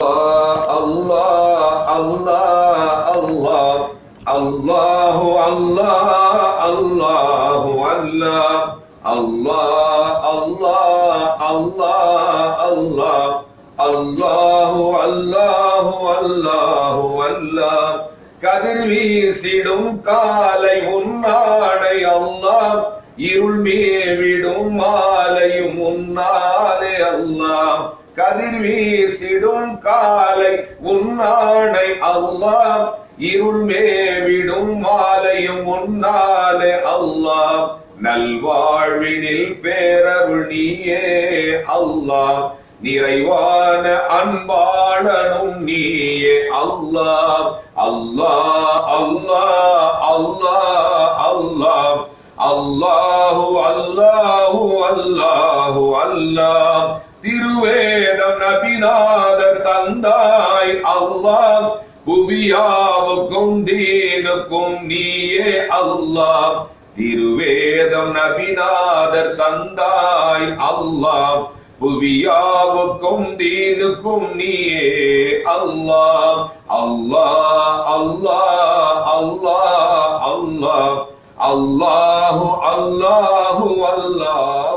Allah, Allah, Allah, Allahu Allah, Allahu Allah, Allah, Allah, Allah, Allah, Allahu Allahu Allahu Allah. கதிர் வீசிடும் காலை உன்னாடை அல்லாஹ், இருள் மேவிடும் மாலையும் உன்னாலே அல்லாஹ். கதிர் வீசிடும் காலை உன்னாடை அல்லாஹ், இருள் மேவிடும் மாலையும் உன்னாலே அல்லாஹ். நல்வாழ்வினில் பேரருள் நீயே அல்லாஹ், நிறைவான அன்பாளனும் நீயே அல்லாஹ். அல்லாஹ் அல்லாஹ் அல்லாஹ் அல்லாஹ், அல்லாஹு அல்லாஹு அல்லாஹு அல்லாஹ். திருவேதம் நபிநாதர் தந்தாய் அல்லாஹ், புவியாவுக்கும் தீனுக்கும் நீயே அல்லாஹ். திருவேதம் நபிநாதர் தந்தாய் அல்லாஹ், புவியாவுக்கும் தீனுக்கும் நீயே அல்லாஹ். அல்லாஹ் அல்லாஹ் அல்லாஹ் அல்லாஹ், அல்லாஹு அல்லாஹு அல்லாஹ்.